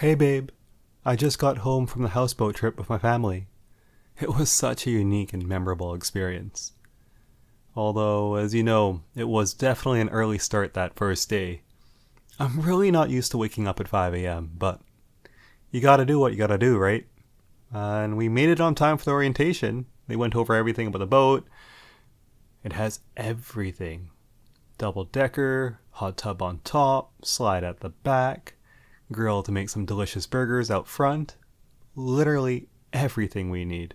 Hey babe, I just got home from the houseboat trip with my family. It was such a unique and memorable experience. Although, as you know, it was definitely an early start that first day. I'm really not used to waking up at 5 a.m., but you gotta do what you gotta do, right? And we made it on time for the orientation. They went over everything about the boat. It has everything. Double decker, hot tub on top, slide at the back, grill to make some delicious burgers out front. Literally everything we need.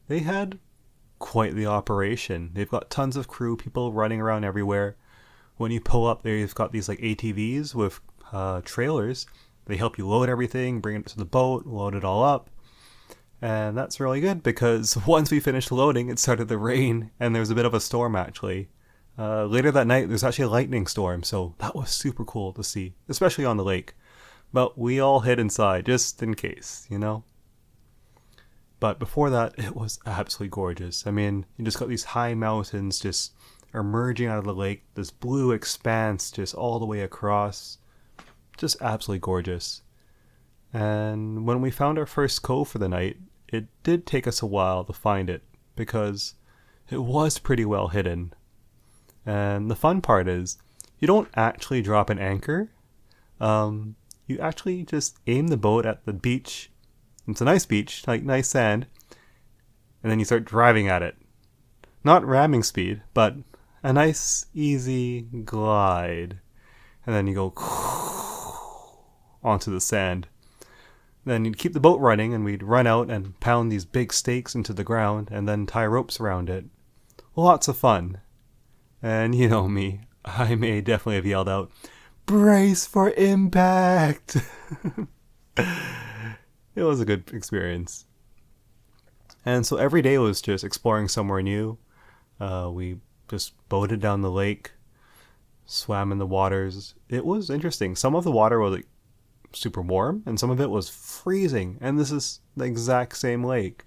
They had quite the operation. They've got tons of crew, people running around everywhere. When you pull up, they've got these like ATVs with trailers. They help you load everything, bring it to the boat, load it all up. And that's really good because once we finished loading, it started to rain and there was a bit of a storm actually. Later that night, there's actually a lightning storm, so that was super cool to see, especially on the lake. But we all hid inside just in case, you know? But before that, it was absolutely gorgeous. I mean, you just got these high mountains just emerging out of the lake, this blue expanse just all the way across. Just absolutely gorgeous. And when we found our first cove for the night, it did take us a while to find it because it was pretty well hidden. And the fun part is, you don't actually drop an anchor. You actually just aim the boat at the beach. It's a nice beach, like nice sand. And then you start driving at it. Not ramming speed, but a nice, easy glide. And then you go onto the sand. Then you'd keep the boat running and we'd run out and pound these big stakes into the ground and then tie ropes around it. Lots of fun. And you know me, I may definitely have yelled out, "Brace for impact!" It was a good experience. And so every day was just exploring somewhere new. We just boated down the lake, swam in the waters. It was interesting. Some of the water was like super warm and some of it was freezing. And this is the exact same lake,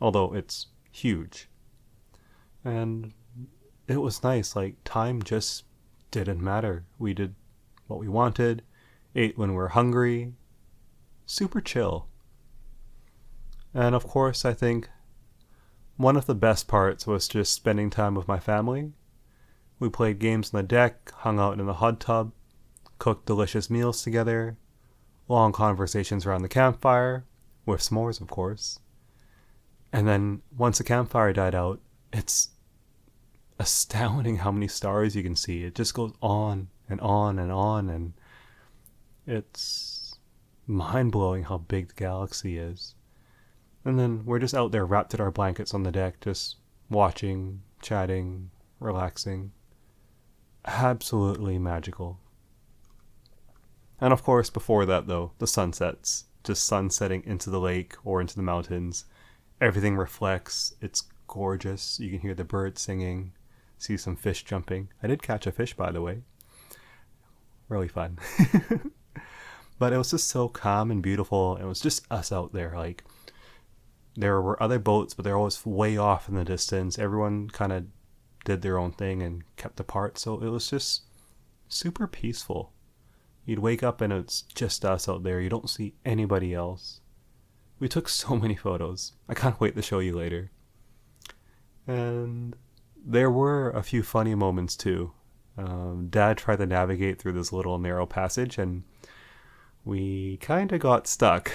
although it's huge. And it was nice. Like, time just didn't matter. We did what we wanted, ate when we were hungry. Super chill. And of course, I think one of the best parts was just spending time with my family. We played games on the deck, hung out in the hot tub, cooked delicious meals together, long conversations around the campfire, with s'mores, of course. And then once the campfire died out, it's astounding how many stars you can see. It just goes on and on and on, and it's mind-blowing how big the galaxy is. And then we're just out there wrapped in our blankets on the deck, just watching, chatting, relaxing. Absolutely magical. And of course, before that though, the sunsets. Just sunsetting into the lake or into the mountains. Everything reflects. It's gorgeous. You can hear the birds singing. See some fish jumping. I did catch a fish, by the way. Really fun. But it was just so calm and beautiful. It was just us out there. Like, there were other boats, but they're always way off in the distance. Everyone kind of did their own thing and kept apart. So it was just super peaceful. You'd wake up and it's just us out there. You don't see anybody else. We took so many photos. I can't wait to show you later. And there were a few funny moments too. Dad tried to navigate through this little narrow passage and we kind of got stuck.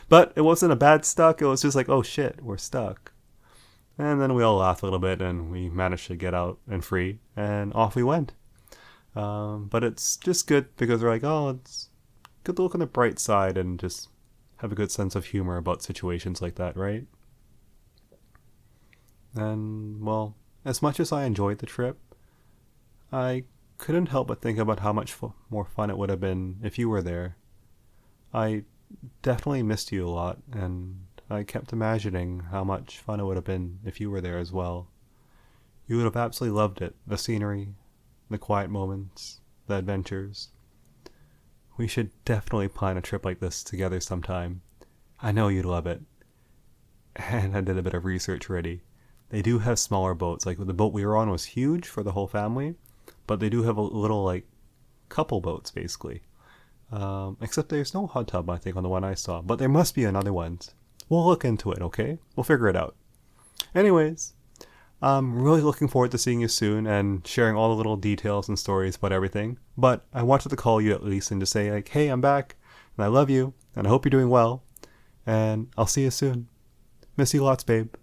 But it wasn't a bad stuck. It was just like, oh shit, we're stuck. And then we all laughed a little bit and we managed to get out and free and off we went. But it's just good because we're like, oh, it's good to look on the bright side and just have a good sense of humor about situations like that, right? And, well, as much as I enjoyed the trip, I couldn't help but think about how much more fun it would have been if you were there. I definitely missed you a lot, and I kept imagining how much fun it would have been if you were there as well. You would have absolutely loved it. The scenery, the quiet moments, the adventures. We should definitely plan a trip like this together sometime. I know you'd love it. And I did a bit of research already. They do have smaller boats. Like the boat we were on was huge for the whole family, but they do have a little like couple boats basically. Except there's no hot tub, I think, on the one I saw. But there must be another ones. We'll look into it, okay? We'll figure it out. Anyways, I'm really looking forward to seeing you soon and sharing all the little details and stories about everything. But I wanted to call you at least and just say, like, hey, I'm back, and I love you, and I hope you're doing well, and I'll see you soon. Miss you lots, babe.